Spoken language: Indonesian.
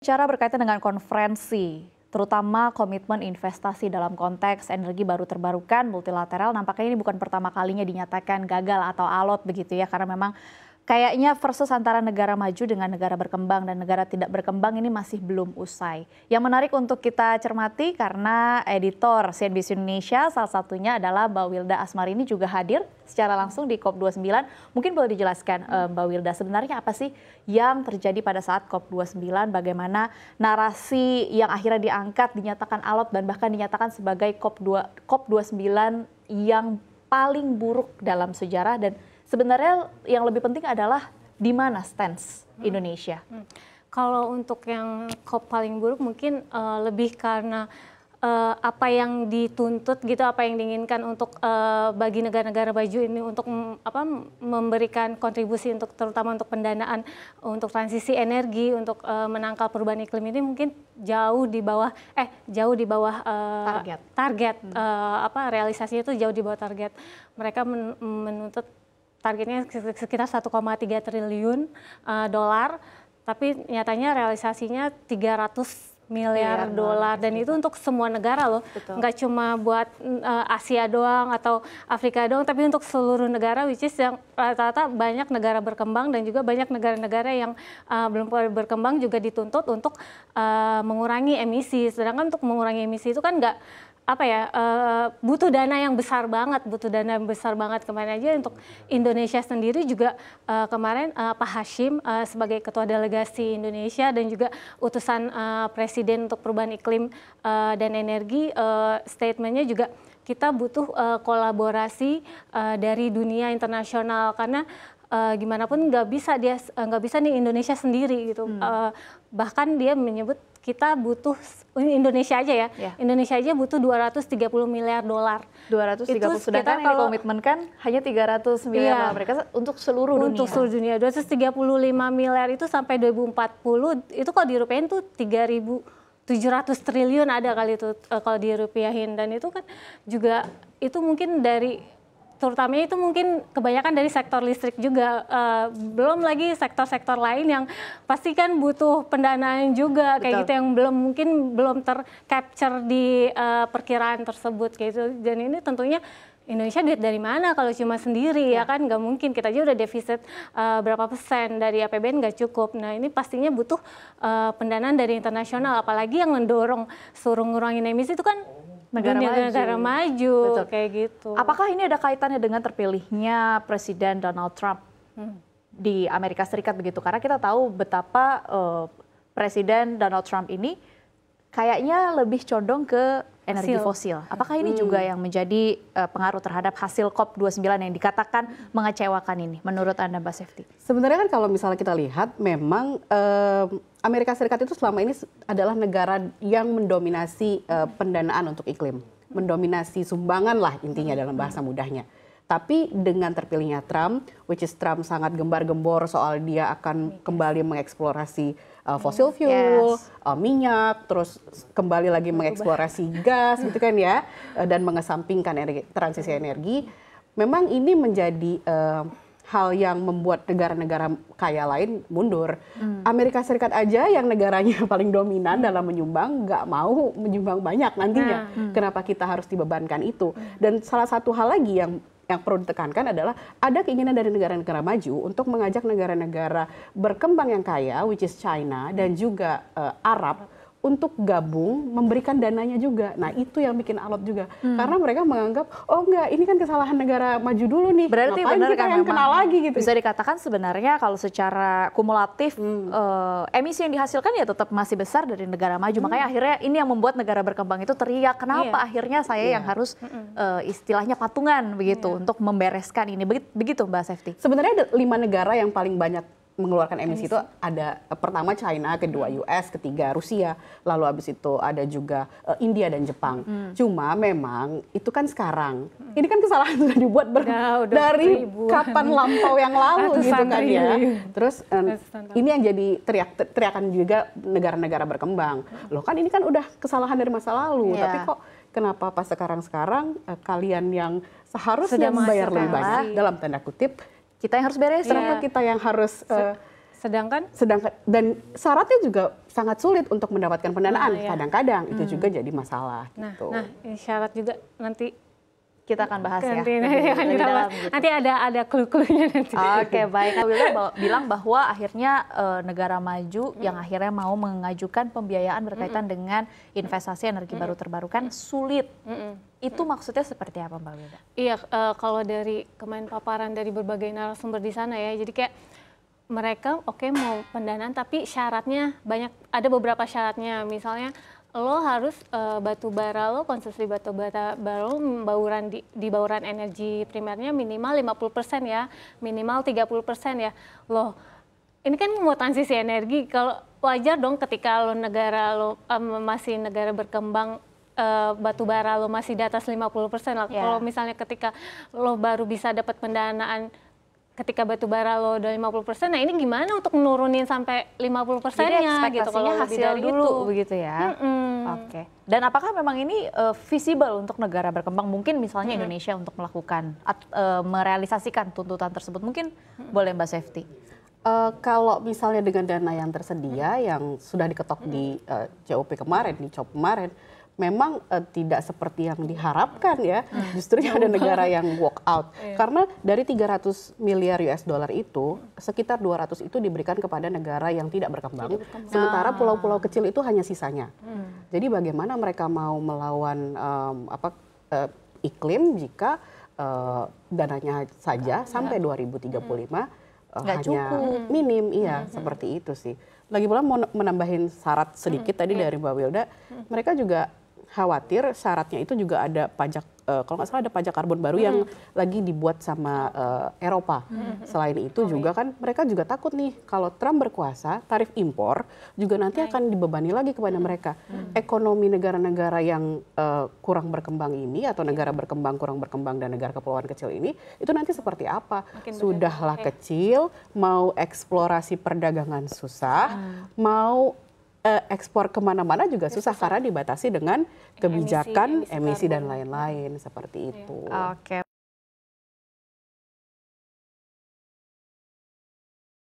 berbicara berkaitan dengan konferensi, terutama komitmen investasi dalam konteks energi baru terbarukan multilateral, nampaknya ini bukan pertama kalinya dinyatakan gagal atau alot begitu ya, karena memang kayaknya versus antara negara maju dengan negara berkembang dan negara tidak berkembang ini masih belum usai. Yang menarik untuk kita cermati karena editor CNBC Indonesia salah satunya adalah Mbak Wilda Asmarini juga hadir secara langsung di COP29. Mungkin boleh dijelaskan Mbak Wilda sebenarnya apa sih yang terjadi pada saat COP29, bagaimana narasi yang akhirnya diangkat, dinyatakan alot dan bahkan dinyatakan sebagai COP29 yang paling buruk dalam sejarah, dan sebenarnya yang lebih penting adalah di mana stance Indonesia. Kalau untuk yang COP paling buruk mungkin lebih karena apa yang dituntut gitu, apa yang diinginkan untuk bagi negara-negara maju ini untuk memberikan kontribusi untuk terutama untuk pendanaan untuk transisi energi, untuk menangkal perubahan iklim ini mungkin jauh di bawah target. Realisasinya itu jauh di bawah target. Mereka menuntut targetnya sekitar 1,3 triliun dolar, tapi nyatanya realisasinya 300 miliar dolar, dan itu untuk semua negara loh. Betul. Nggak cuma buat Asia doang atau Afrika doang, tapi untuk seluruh negara, which is yang rata-rata banyak negara berkembang dan juga banyak negara-negara yang belum berkembang juga dituntut untuk mengurangi emisi. Sedangkan untuk mengurangi emisi itu kan nggak butuh dana yang besar banget, kemarin aja untuk Indonesia sendiri juga kemarin Pak Hashim sebagai ketua delegasi Indonesia dan juga utusan Presiden untuk perubahan iklim dan energi, statementnya juga kita butuh kolaborasi dari dunia internasional, karena gimana pun nggak bisa nih Indonesia sendiri gitu. Bahkan dia menyebut kita butuh, Indonesia aja ya, Indonesia aja butuh 230 miliar dolar. 230, sedangkan yang dikomitmenkan hanya 300 miliar dolar mereka untuk seluruh dunia. Untuk seluruh dunia, 235 miliar itu sampai 2040, itu kalau dirupiahin tuh 3.700 triliun ada kali itu kalau dirupiahin. Dan itu kan juga, itu mungkin terutamanya itu mungkin kebanyakan dari sektor listrik juga, belum lagi sektor-sektor lain yang pasti kan butuh pendanaan juga. Betul. Kayak gitu, yang belum tercapture di perkiraan tersebut kayak gitu. Dan ini tentunya Indonesia duit dari mana kalau cuma sendiri ya kan, nggak mungkin. Kita aja udah defisit berapa persen dari APBN nggak cukup. Nah ini pastinya butuh pendanaan dari internasional, apalagi yang mendorong suruh ngurangin emisi itu kan negara maju. Betul. Kayak gitu. Apakah ini ada kaitannya dengan terpilihnya Presiden Donald Trump di Amerika Serikat begitu? Karena kita tahu betapa Presiden Donald Trump ini kayaknya lebih condong ke energi fosil. Apakah ini juga yang menjadi pengaruh terhadap hasil COP29 yang dikatakan mengecewakan ini, menurut Anda Mbak Sefty? Sebenarnya kan kalau misalnya kita lihat, memang Amerika Serikat itu selama ini adalah negara yang mendominasi pendanaan untuk iklim. Mendominasi sumbangan lah intinya dalam bahasa mudahnya. Tapi dengan terpilihnya Trump, which is Trump sangat gembar-gembor soal dia akan kembali mengeksplorasi fossil fuel, minyak, terus kembali lagi mengeksplorasi gas gitu kan ya, dan mengesampingkan transisi energi. Memang ini menjadi hal yang membuat negara-negara kaya lain mundur. Amerika Serikat aja yang negaranya paling dominan dalam menyumbang, nggak mau menyumbang banyak nantinya. Kenapa kita harus dibebankan itu? Dan salah satu hal lagi yang perlu ditekankan adalah ada keinginan dari negara-negara maju untuk mengajak negara-negara berkembang yang kaya, which is China dan juga Arab, untuk gabung memberikan dananya juga. Nah itu yang bikin alot juga, karena mereka menganggap oh enggak, ini kan kesalahan negara maju dulu nih, berarti benar kita kan yang kena lagi gitu. Bisa dikatakan sebenarnya kalau secara kumulatif emisi yang dihasilkan ya tetap masih besar dari negara maju. Makanya akhirnya ini yang membuat negara berkembang itu teriak, kenapa akhirnya saya yang harus istilahnya patungan begitu untuk membereskan ini. Begitu Mbak Sefty? Sebenarnya ada 5 negara yang paling banyak mengeluarkan emisi itu. Ada pertama China, kedua US, ketiga Rusia, lalu habis itu ada juga India dan Jepang. Cuma memang itu kan sekarang, ini kan kesalahan sudah dibuat dari kapan lampau yang lalu gitu kan ya. Terus ini yang jadi teriakan juga negara-negara berkembang. Loh kan ini kan udah kesalahan dari masa lalu, tapi kok kenapa pas sekarang-sekarang kalian yang seharusnya membayar lebih banyak dalam tanda kutip, kita yang harus beres, kenapa kita yang harus Sedangkan dan syaratnya juga sangat sulit untuk mendapatkan pendanaan. Iya. Kadang-kadang itu juga jadi masalah. Gitu. nah ini syarat juga nanti Kita akan bahas ya. nanti, lebih dalam gitu. nanti ada clue-cluenya nanti. Oke, baik. Kak Wilda bilang bahwa akhirnya negara maju yang akhirnya mau mengajukan pembiayaan berkaitan dengan investasi energi baru terbarukan sulit. Itu maksudnya seperti apa, Mbak Wilda? Iya, kalau dari kemarin paparan dari berbagai narasumber di sana ya, jadi kayak mereka mau pendanaan tapi syaratnya banyak, ada beberapa syaratnya. Misalnya lo harus batu bara lo, konsumsi batu bara lo di bauran energi primernya minimal 50% ya, minimal 30% ya. Loh, ini kan mau transisi energi, kalau wajar dong ketika lo masih negara berkembang, batu bara lo masih di atas 50% lah. Yeah. Kalau misalnya ketika lo baru bisa dapat pendanaan ketika batu bara lo udah 50%, nah ini gimana untuk nurunin sampai 50%-nya gitu kalau lebih hasil dari dulu itu. begitu ya. Oke. Dan apakah memang ini visible untuk negara berkembang? Mungkin misalnya Indonesia untuk melakukan merealisasikan tuntutan tersebut. Mungkin boleh Mbak Safety. Kalau misalnya dengan dana yang tersedia yang sudah diketok di COP kemarin, di COP kemarin, memang tidak seperti yang diharapkan ya. Justru ada negara yang walk out. Karena dari 300 miliar US dollar itu, sekitar 200 itu diberikan kepada negara yang tidak berkembang. Sementara pulau-pulau kecil itu hanya sisanya. Jadi bagaimana mereka mau melawan iklim jika dananya saja sampai 2035 hanya cukup. minim, seperti itu sih. Lagi pula mau menambahin syarat sedikit tadi dari Mbak Wilda, mereka juga khawatir syaratnya itu juga ada pajak, kalau nggak salah ada pajak karbon baru yang lagi dibuat sama Eropa. Selain itu juga kan mereka juga takut nih kalau Trump berkuasa, tarif impor juga nanti akan dibebani lagi kepada mereka. Ekonomi negara-negara yang kurang berkembang ini atau negara berkembang kurang berkembang dan negara kepulauan kecil ini itu nanti seperti apa? Sudahlah kecil, mau eksplorasi perdagangan susah, mau ekspor kemana-mana juga susah karena dibatasi dengan kebijakan emisi dan lain-lain seperti itu. Oke.